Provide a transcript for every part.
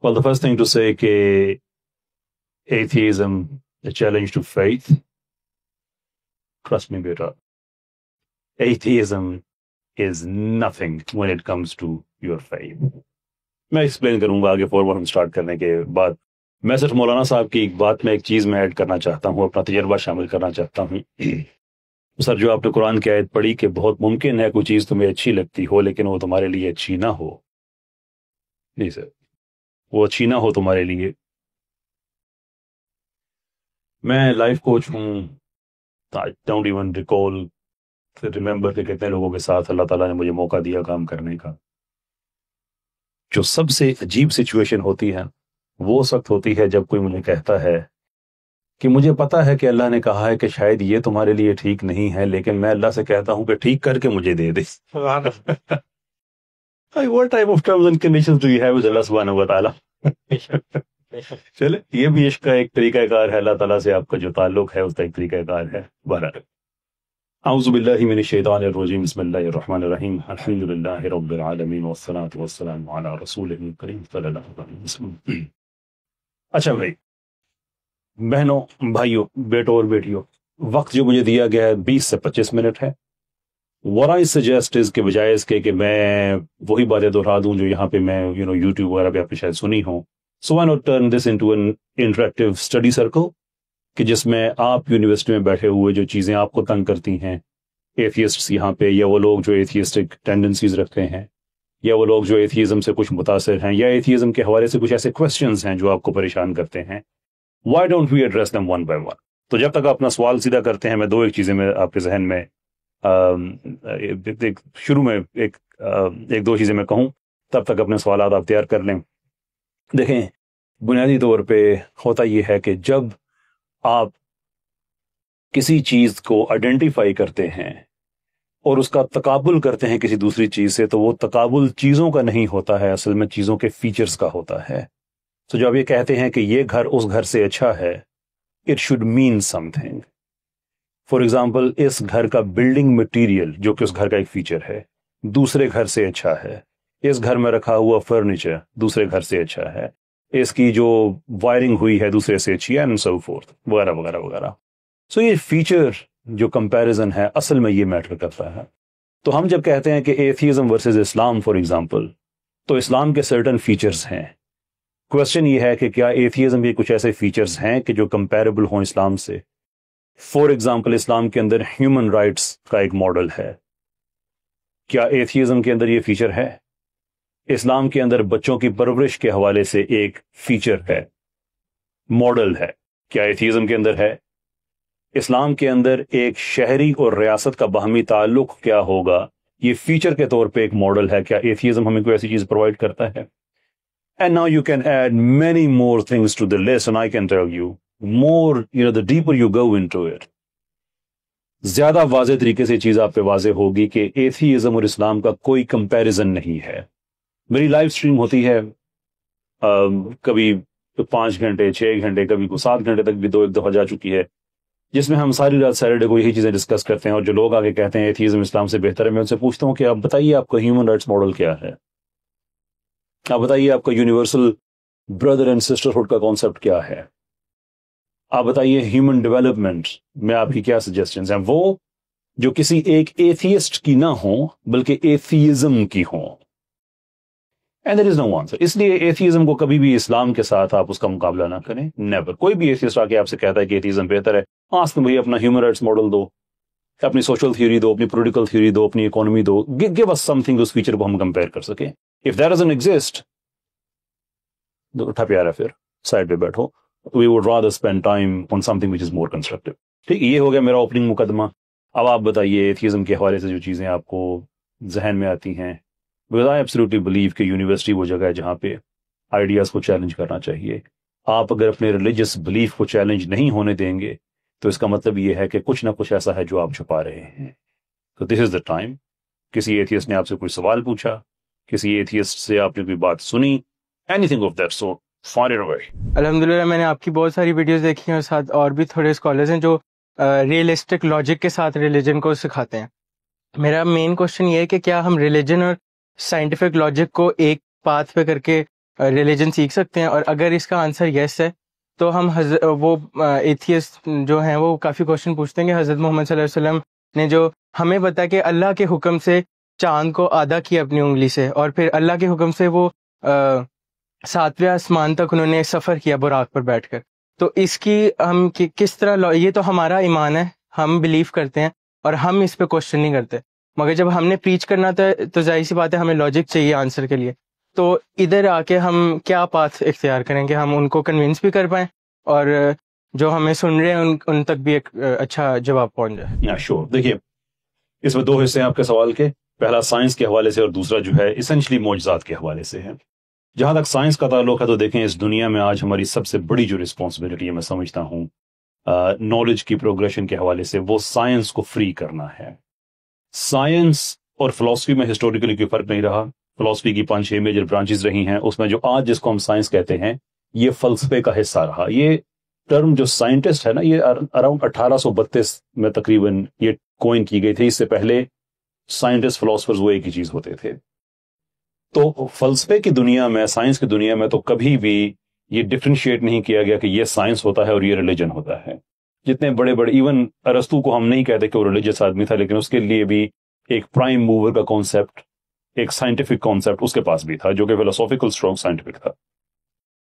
Well, the first thing to say کہ atheism, a challenge to faith. Trust me, beta. Atheism is nothing when it comes to your faith. میں explain کروں گا آگے forward ہم start کرنے کے بعد. میں صرف مولانا صاحب کی ایک بات میں ایک چیز میں ایڈ کرنا چاہتا ہوں، اپنا تجربہ شامل کرنا چاہتا ہوں. سر جو آپ نے قرآن کی آیت پڑھی کہ بہت ممکن ہے کوئی چیز تمہیں اچھی لگتی ہو لیکن وہ تمہارے لیے اچھی نہ ہو. نہیں سر، وہ اچھی نہ ہو تمہارے لیے. میں لائف کوچ ہوں. I don't even recall remember کہ کتنے لوگوں کے ساتھ اللہ تعالیٰ نے مجھے موقع دیا کام کرنے کا. جو سب سے عجیب سچویشن ہوتی ہے وہ اس وقت ہوتی ہے جب کوئی مجھے کہتا ہے کہ مجھے پتا ہے کہ اللہ نے کہا ہے کہ شاید یہ تمہارے لیے ٹھیک نہیں ہے، لیکن میں اللہ سے کہتا ہوں کہ ٹھیک کر کے مجھے دے دے. What type of terms and conditions do you have with Allah subhanahu wa ta'ala? چلے یہ بھی عشق کا ایک طریقہ کار ہے، اللہ تعالیٰ سے آپ کا جو تعلق ہے اس کا ایک طریقہ کار ہے. بہرحال اعوذ باللہ من الشیطان الرجیم، بسم اللہ الرحمن الرحیم، الحمد للہ رب العالمین والصلاة والسلام علی رسولہ الکریم صلی اللہ علیہ وسلم. اچھا بھائی، بہنوں، بھائیوں، بیٹوں اور بیٹیوں، وقت جو مجھے دیا گیا ہے 20 سے 25 منٹ ہے. What I suggest is کہ بجائے اس کے کہ میں وہی باتیں دہرا دوں جو یہاں پہ میں یوٹیوب وغیرہ پہ آپ نے شاید سنی ہوں. So why not turn this into an interactive study circle کہ جس میں آپ یونیورسٹی میں بیٹھے ہوئے جو چیزیں آپ کو تنگ کرتی ہیں، ایتھیسٹس یہاں پہ، یا وہ لوگ جو ایتھیسٹک ٹینڈنسیز رکھتے ہیں، یا وہ لوگ جو ایتھیزم سے کچھ متاثر ہیں، یا ایتھیزم کے حوالے سے کچھ ایسے کویسچنز ہیں جو آپ کو پریشان کرتے ہیں. Why don't we address them one by one؟ تو جب تک آپ اپنا سوال سیدھا کرتے ہیں، میں ایک چیزیں میں آپ کے ذہن میں شروع میں ایک دو چیزیں میں کہوں، تب تک اپنے سوالات آپ تیار کر لیں. دیکھیں، بنیادی طور پہ ہوتا یہ ہے کہ جب آپ کسی چیز کو آئیڈینٹیفائی کرتے ہیں اور اس کا تقابل کرتے ہیں کسی دوسری چیز سے، تو وہ تقابل چیزوں کا نہیں ہوتا ہے، اصل میں چیزوں کے فیچرز کا ہوتا ہے. تو جب یہ کہتے ہیں کہ یہ گھر اس گھر سے اچھا ہے، it should mean something. For example, اس گھر کا بلڈنگ مٹیریل جو کہ اس گھر کا ایک فیچر ہے دوسرے گھر سے اچھا ہے. اس گھر میں رکھا ہوا فرنیچر دوسرے گھر سے اچھا ہے. اس کی جو وائرنگ ہوئی ہے دوسرے سے اچھی ہے، اینڈ سو فورتھ، وغیرہ وغیرہ وغیرہ. سو یہ فیچر جو کمپیریزن ہے اصل میں یہ میٹر کرتا ہے. تو ہم جب کہتے ہیں کہ atheism versus Islam for example, تو اسلام کے سرٹن فیچرز ہیں. کوشچن یہ ہے کہ کیا ایتھیزم کے کچھ ایسے فیچرز ہیں کہ جو کمپیریبل ہوں اسلام سے. فار ایگزامپل، اسلام کے اندر ہیومن رائٹس کا ایک ماڈل ہے. کیا ایتھیزم کے اندر یہ فیچر ہے؟ اسلام کے اندر بچوں کی پرورش کے حوالے سے ایک فیچر ہے، ماڈل ہے. کیا ایتھیزم کے اندر ہے؟ اسلام کے اندر ایک شہری اور ریاست کا باہمی تعلق کیا ہوگا، یہ فیچر کے طور پہ ایک ماڈل ہے. کیا ایتھیزم ہمیں کوئی ایسی چیز پرووائڈ کرتا ہے؟ And now you can add many more things to the list, and I can tell you more, the deeper you go into it, زیادہ واضح طریقے سے چیز آپ پہ واضح ہوگی کہ ایتھیزم اور اسلام کا کوئی کمپیریزن نہیں ہے. میری لائیو سٹریم ہوتی ہے کبھی 5 گھنٹے 6 گھنٹے، کبھی 7 گھنٹے تک بھی ایک دفعہ جا چکی ہے، جس میں ہم ساری رات سیٹرڈے کو یہی چیزیں ڈسکس کرتے ہیں. اور جو لوگ آگے کہتے ہیں ایتھیزم اسلام سے بہتر ہے، میں ان سے پوچھتا ہوں کہ آپ بتائیے آپ کا ہیومن رائٹس ماڈل کیا ہے، آپ بتائیے آپ کا یونیورسل بردر اینڈ سسٹرہڈ کا کانسیپٹ کیا ہے، آپ بتائیے ہیومن ڈیولپمنٹ میں آپ کی کیا سجیسٹنز ہیں، وہ جو کسی ایک ایتھیسٹ کی نہ ہوں بلکہ ایتھیزم کی ہوں. And there is know answer. اس لیے ایتھیزم کو کبھی بھی اسلام کے ساتھ آپ اس کا مقابلہ نہ کریں. نیور. کوئی بھی ایتھیسٹ آ کے آپ سے کہتا ہے کہ ایتھیزم بہتر ہے، آج تم بھائی اپنا ہیومن رائٹس ماڈل دو، اپنی سوشل تھیوری دو، اپنی پولیٹیکل تھیوری دو، اپنی اکانومی دو، گیو اس سم تھنگ اس فیچر کو ہم کمپیئر کر سکیں. اف دیٹ ڈزنٹ ایگزسٹ، اٹھا پیارا پھر سائڈ پہ بیٹھو. We would rather spend time on something which is more constructive. ٹھیک، یہ ہو گیا میرا اوپننگ مقدمہ. اب آپ بتائیے ایتھیزم کے حوالے سے جو چیزیں آپ کو ذہن میں آتی ہیں. Because I absolutely believe کہ یونیورسٹی وہ جگہ ہے جہاں پہ آئیڈیاز کو چیلنج کرنا چاہیے. آپ اگر اپنے ریلیجس بلیف کو چیلنج نہیں ہونے دیں گے تو اس کا مطلب یہ ہے کہ کچھ نہ کچھ ایسا ہے جو آپ چھپا رہے ہیں. تو دس از دا ٹائم. کسی ایتھیسٹ نے آپ سے کوئی سوال پوچھا، کسی ایتھیسٹ سے آپ نے کوئی بات سنی، anything of that sort, fire it away. الحمدللہ میں نے آپ کی بہت ساری ویڈیوز دیکھی ہیں، اور ساتھ اور بھی تھوڑے اسکالرز ہیں جو ریئلسٹک لاجک کے ساتھ ریلیجن کو سکھاتے ہیں. میرا مین کوشچن یہ ہے کہ کیا ہم ریلیجن اور سائنٹیفک لاجک کو ایک پاتھ پہ کر کے ریلیجن سیکھ سکتے ہیں؟ اور اگر اس کا آنسر یس ہے تو ہم وہ ایتھیسٹ جو ہیں وہ کافی کوشچن پوچھتے ہیں کہ حضرت محمد صلی اللہ علیہ وسلم نے جو ہمیں بتایا کہ اللہ کے حکم سے چاند کو آدھا کیا اپنی انگلی سے، اور پھر اللہ کے حکم سے وہ 7ویں آسمان تک انہوں نے سفر کیا براق پر بیٹھ کر، تو اس کی ہم کس طرح، یہ تو ہمارا ایمان ہے، ہم بلیو کرتے ہیں اور ہم اس پہ کوشچن نہیں کرتے، مگر جب ہم نے پریچ کرنا تھا تو ظاہر سی بات ہے ہمیں لاجک چاہیے آنسر کے لیے، تو ادھر آ کے ہم کیا پاتھ اختیار کریں کہ ہم ان کو کنونس بھی کر پائیں اور جو ہمیں سن رہے ہیں ان تک بھی ایک اچھا جواب پہنچ جائے؟ شور. دیکھیے اس میں 2 حصے ہیں آپ کے سوال کے، پہلا سائنس کے حوالے سے اور دوسرا جو ہے اسینشلی معجزات کے حوالے سے ہے. جہاں تک سائنس کا تعلق ہے تو دیکھیں اس دنیا میں آج ہماری سب سے بڑی جو رسپانسبلٹی ہے میں سمجھتا ہوں نالج کی پروگریشن کے حوالے سے، وہ سائنس کو فری کرنا ہے. سائنس اور فلسفی میں ہسٹوریکلی کوئی فرق نہیں رہا. فلسفی کی 5-6 میجر برانچز رہی ہیں، اس میں جو آج جس کو ہم سائنس کہتے ہیں یہ فلسفے کا حصہ رہا. یہ ٹرم جو سائنٹسٹ ہے نا، یہ اراؤنڈ 1832 میں تقریباً یہ کوئن کی گئی تھی. اس سے پہلے سائنٹسٹ فلاسفرز وہ ایک ہی چیز ہوتے تھے. تو فلسفے کی دنیا میں، سائنس کی دنیا میں تو کبھی بھی یہ ڈفرینشیٹ نہیں کیا گیا کہ یہ سائنس ہوتا ہے اور یہ ریلیجن ہوتا ہے. جتنے بڑے بڑے، ایون ارسطو کو ہم نہیں کہتے کہ وہ ریلیجس آدمی تھا، لیکن اس کے لیے بھی ایک پرائم موور کا کانسیپٹ، ایک سائنٹیفک کانسیپٹ اس کے پاس بھی تھا جو کہ فلسافیکل اسٹرانگ سائنٹیفک تھا.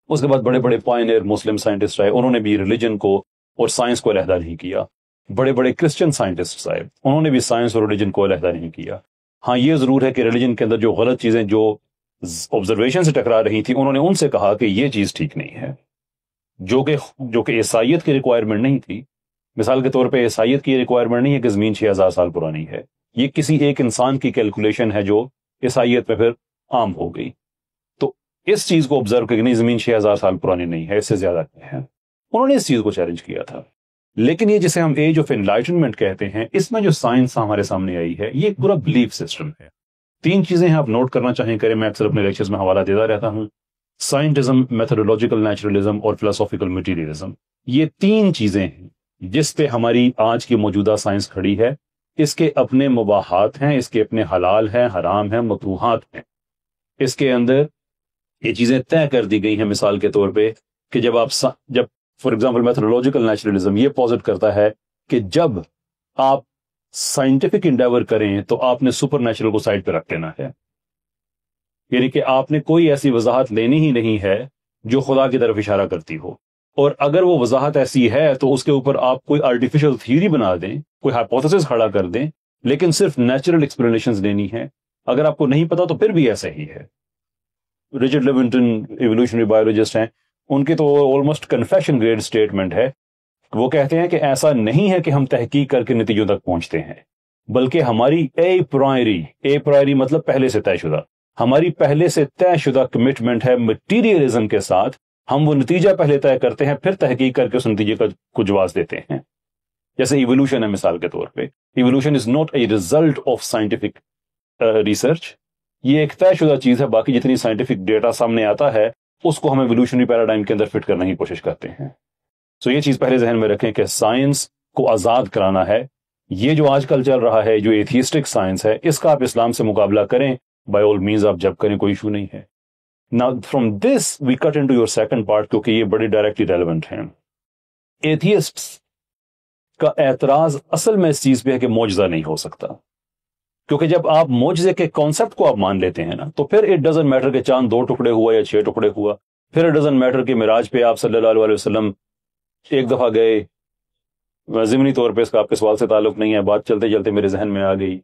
اس کے بعد بڑے بڑے پائنیئر مسلم سائنٹسٹ آئے، انہوں نے بھی ریلیجن کو اور سائنس کو علیحدہ نہیں کیا. بڑے بڑے کرسچن سائنٹسٹ آئے، انہوں نے بھی سائنس اور ریلیجن کو علیحدہ نہیں کیا. ہاں یہ ضرور ہے کہ ریلیجن کے اندر جو غلط چیزیں جو آبزرویشن سے ٹکرا رہی تھی، انہوں نے ان سے کہا کہ یہ چیز ٹھیک نہیں ہے، جو کہ عیسائیت کی ریکوائرمنٹ نہیں تھی. مثال کے طور پہ عیسائیت کی ریکوائرمنٹ نہیں ہے کہ زمین 6000 سال پرانی ہے، یہ کسی ایک انسان کی کیلکولیشن ہے جو عیسائیت میں پھر عام ہو گئی. تو اس چیز کو آبزرو کہ نہیں زمین 6000 سال پرانی نہیں ہے، اس سے زیادہ ہے، انہوں نے اس چیز کو چیلنج کیا تھا. لیکن یہ جسے ہم ایج آف انلائٹنمنٹ کہتے ہیں، اس میں جو سائنس ہمارے سامنے آئی ہے یہ ایک پورا بلیف سسٹم ہے. 3 چیزیں ہیں، آپ نوٹ کرنا چاہیں کریں، میں اکثر اپنے لیکچرز میں حوالہ دیتا رہتا ہوں. سائنٹزم، میتھڈولوجیکل نیچرلزم اور فلسافیکل مٹیریلزم، یہ 3 چیزیں ہیں جس پہ ہماری آج کی موجودہ سائنس کھڑی ہے. اس کے اپنے مباحات ہیں، اس کے اپنے حلال ہیں، حرام ہیں، مکروہات ہیں. اس کے اندر یہ چیزیں طے کر دی گئی ہیں. مثال کے طور پہ کہ جب فار ایگزامپل میتھڈولوجیکل نیچرلزم یہ پوزٹ کرتا ہے کہ جب آپ سائنٹیفک انڈیور کریں تو آپ نے سپر نیچرل کو سائڈ پہ رکھ لینا ہے، یعنی کہ آپ نے کوئی ایسی وضاحت لینی ہی نہیں ہے جو خدا کی طرف اشارہ کرتی ہو. اور اگر وہ وضاحت ایسی ہے تو اس کے اوپر آپ کوئی آرٹیفیشل تھیوری بنا دیں، کوئی ہائپوتھیسس کھڑا کر دیں، لیکن صرف نیچرل ایکسپلینیشنز لینی ہے. اگر آپ کو نہیں پتا تو پھر بھی ایسا ہی ہے. رچرڈ لیونٹن ایوولوشنری بایولوجسٹ ہیں، ان کی تو آلموسٹ کنفیشن گریڈ سٹیٹمنٹ ہے. وہ کہتے ہیں کہ ایسا نہیں ہے کہ ہم تحقیق کر کے نتیجوں تک پہنچتے ہیں، بلکہ ہماری اے پرائری مطلب پہلے سے طے شدہ، ہماری پہلے سے طے شدہ کمٹمنٹ ہے مٹیریلزم کے ساتھ. ہم وہ نتیجہ پہلے طے کرتے ہیں، پھر تحقیق کر کے اس نتیجے کو جواز دیتے ہیں. جیسے ایوولوشن ہے، مثال کے طور پہ evolution is not a result of scientific research, یہ ایک طے شدہ چیز ہے. باقی جتنی سائنٹیفک ڈیٹا سامنے آتا ہے اس کو ہم ایوولوشنری پیراڈائم کے اندر فٹ کرنے کی کوشش کرتے ہیں. سو یہ چیز پہلے ذہن میں رکھیں کہ سائنس کو آزاد کرانا ہے. یہ جو آج کل چل رہا ہے جو ایتھیسٹک سائنس ہے، اس کا آپ اسلام سے مقابلہ کریں، بائی آل مینز آپ جب کریں، کوئی ایشو نہیں ہے. Now from this we cut into your second part کیونکہ یہ بڑی ڈائریکٹلی ریلیونٹ ہیں. ایتھیسٹس کا اعتراض اصل میں اس چیز پہ ہے کہ معجزہ نہیں ہو سکتا، کیونکہ جب آپ معجزے کے کانسیپٹ کو آپ مان لیتے ہیں نا تو پھر اٹ ڈزنٹ میٹر کہ چاند 2 ٹکڑے ہوا یا 6 ٹکڑے ہوا. پھر اٹ ڈزنٹ میٹر کہ معراج پہ آپ صلی اللہ علیہ وسلم ایک دفعہ گئے. ضمنی طور پہ اس کا آپ کے سوال سے تعلق نہیں ہے، بات چلتے چلتے میرے ذہن میں آ گئی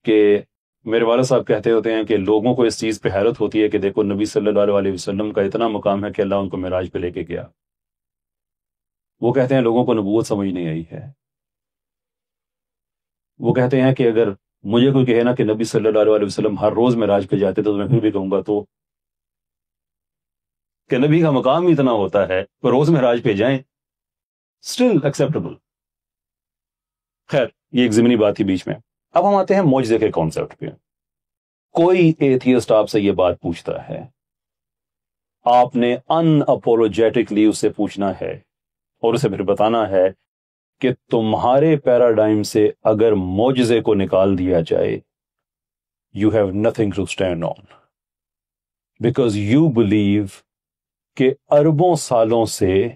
کہ میرے والد صاحب کہتے ہوتے ہیں کہ لوگوں کو اس چیز پہ حیرت ہوتی ہے کہ دیکھو نبی صلی اللہ علیہ وسلم کا اتنا مقام ہے کہ اللہ ان کو معراج پہ لے کے گیا. وہ کہتے ہیں لوگوں کو نبوت سمجھ نہیں آئی ہے. وہ کہتے ہیں کہ اگر مجھے کوئی کہے نا کہ نبی صلی اللہ علیہ وسلم ہر روز معراج پہ جاتے تو میں پھر بھی کہوں گا تو کہ نبی کا مقام ہی اتنا ہوتا ہے کہ روز معراج پہ جائیں، اسٹل ایکسیپٹیبل. خیر یہ ایک ضمنی بات تھی بیچ میں. اب ہم آتے ہیں معجزے کے کانسیپٹ پہ. کوئی ایتھیسٹ آپ سے یہ بات پوچھتا ہے، آپ نے ان اپولوجیٹکلی اس سے پوچھنا ہے اور اسے پھر بتانا ہے کہ تمہارے پیراڈائم سے اگر معجزے کو نکال دیا جائے، you have nothing to stand on. Because you believe کہ اربوں سالوں سے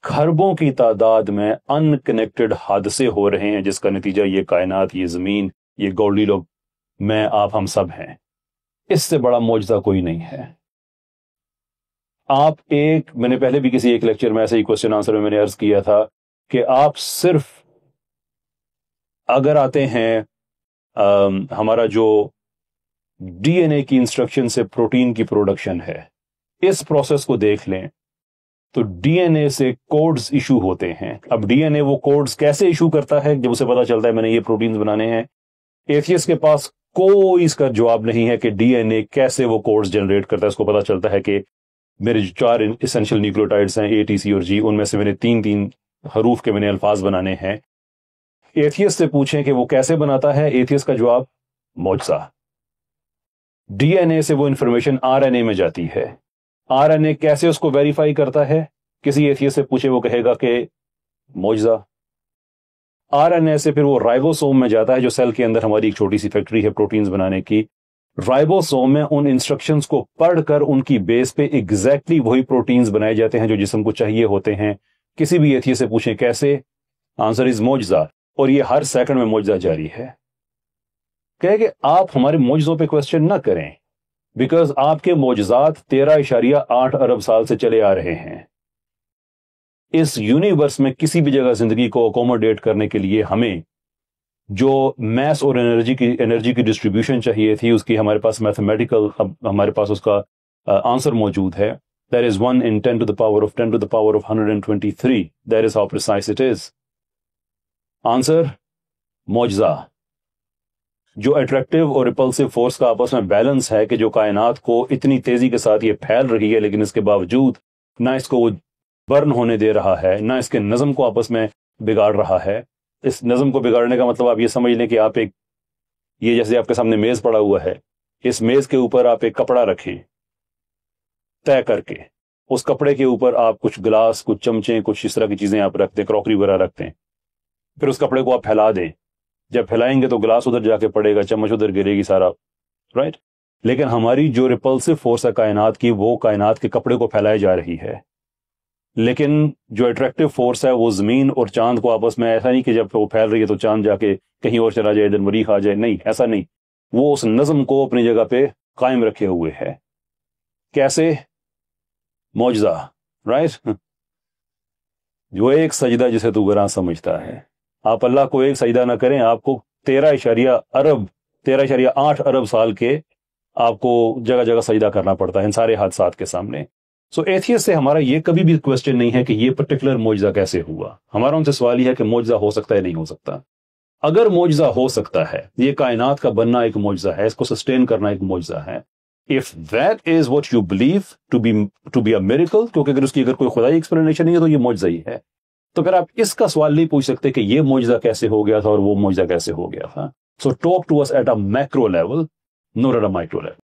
کھربوں کی تعداد میں ان کنیکٹڈ حادثے ہو رہے ہیں، جس کا نتیجہ یہ کائنات، یہ زمین، یہ گولی لوگ، میں، آپ، ہم سب ہیں۔ اس سے بڑا معجزہ کوئی نہیں ہے۔ آپ میں نے پہلے بھی کسی ایک لیکچر میں ایسے ہی کوسچن آنسر میں نے عرض کیا تھا کہ آپ صرف اگر آتے ہیں ہمارا جو ڈی این اے کی انسٹرکشن سے پروٹین کی پروڈکشن ہے، اس پروسیس کو دیکھ لیں تو ڈی این اے سے کوڈز ایشو ہوتے ہیں۔ اب ڈی این اے وہ کوڈز کیسے ایشو کرتا ہے؟ جب اسے پتا چلتا ہے میں نے یہ پروٹینز بنانے ہیں، ایتھیسٹ کے پاس کوئی اس کا جواب نہیں ہے کہ ڈی این اے کیسے وہ کوڈز جنریٹ کرتا ہے۔ اس کو پتا چلتا ہے کہ میرے جو 4 اسینشل نیوکلیوٹائڈز ہیں، اے، ٹی، سی اور جی، ان میں سے میں نے 3 حروف کے میں نے الفاظ بنانے ہیں۔ ایتھیسٹ سے پوچھیں کہ وہ کیسے بناتا ہے، ایتھیسٹ کا جواب معجزہ۔ ڈی این اے سے وہ انفارمیشن آر این اے میں جاتی ہے، آر این اے کیسے اس کو ویریفائی کرتا ہے؟ کسی ایتھیسٹ سے پوچھے، وہ کہے گا کہ معجزہ۔ آر این اے سے پھر وہ رائبوسوم میں جاتا ہے، جو سیل کے اندر ہماری ایک چھوٹی سی فیکٹری ہے پروٹینز بنانے کی۔ رائبوسوم میں ان انسٹرکشنز کو پڑھ کر ان کی بیس پہ ایگزیکٹلی وہی پروٹینز بنائے جاتے ہیں جو جسم کو چاہیے ہوتے ہیں۔ کسی بھی ایتھیسٹ سے پوچھیں کیسے، آنسر از معجزہ۔ اور یہ ہر سیکنڈ میں معجزہ جاری ہے۔ کہے کہ آپ ہمارے معجزوں پہ کوسچن نہ کریں، بیکاز آپ کے معجزات 13.8 ارب سال سے چلے آ رہے ہیں۔ اس یونیورس میں کسی بھی جگہ زندگی کو اکوموڈیٹ کرنے کے لیے ہمیں جو میس اور انرجی کی ڈسٹریبیوشن چاہیے تھی، اس کی ہمارے پاس میتھمیٹیکل، ہمارے پاس اس کا آنسر موجود ہے۔ That is 1 in 10 to the power of 10 to the power of 123. That is how precise it is. Answer معجزہ۔ جو اٹریکٹیو اور ریپلسو فورس کا آپس میں بیلنس ہے کہ جو کائنات کو اتنی تیزی کے ساتھ یہ پھیل رہی ہے، لیکن اس کے باوجود نہ اس کو وہ برن ہونے دے رہا ہے، نہ اس کے نظم کو آپس میں بگاڑ رہا ہے۔ اس نظم کو بگاڑنے کا مطلب آپ یہ سمجھ لیں کہ آپ یہ جیسے آپ کے سامنے میز پڑا ہوا ہے، اس میز کے اوپر آپ ایک کپڑا رکھیں طے کر کے، اس کپڑے کے اوپر آپ کچھ گلاس، کچھ چمچے، کچھ اس طرح کی چیزیں آپ رکھ دیں، کراکری وغیرہ رکھ دیں، پھر اس کپڑے کو آپ پھیلا دیں۔ جب پھیلائیں گے تو گلاس ادھر جا کے پڑے گا، چمچ ادھر گرے گی، سارا رائٹ۔ لیکن ہماری جو ریپلسو فورس ہے کائنات کی، وہ کائنات کے کپڑے کو پھیلائے جا رہی ہے۔ لیکن جو اٹریکٹیو فورس ہے وہ زمین اور چاند کو آپس میں، ایسا نہیں کہ جب وہ پھیل رہی ہے تو چاند جا کے کہیں اور چلا جائے، ادھر مریخ آ جائے، نہیں، ایسا نہیں۔ وہ اس نظم کو اپنی جگہ پہ قائم رکھے ہوئے ہے۔ کیسے؟ معجزہ، رائٹ۔ جو ایک سجدہ جسے تو گراں سمجھتا ہے، آپ اللہ کو ایک سجدہ نہ کریں، آپ کو 13.8 ارب سال کے آپ کو جگہ جگہ سجدہ کرنا پڑتا ہے ان سارے حادثات کے سامنے۔ سو ایتھیسٹ سے ہمارا یہ کبھی بھی کوسچن نہیں ہے کہ یہ پرٹیکولر معجزہ کیسے ہوا۔ ہمارا ان سے سوال یہ ہے کہ معجزہ ہو سکتا ہے نہیں ہو سکتا۔ اگر معجزہ ہو سکتا ہے، یہ کائنات کا بننا ایک معجزہ ہے، اس کو سسٹین کرنا ایک معجزہ ہے۔ If that is what you believe to be a miracle، کیونکہ اگر اس کی اگر کوئی خدائی ایکسپلینیشن نہیں ہے تو یہ معجزہ ہی ہے، تو پھر آپ اس کا سوال نہیں پوچھ سکتے کہ یہ معجزہ کیسے ہو گیا تھا اور وہ معجزہ کیسے ہو گیا تھا۔ So talk to us at a macro level, not at a micro level.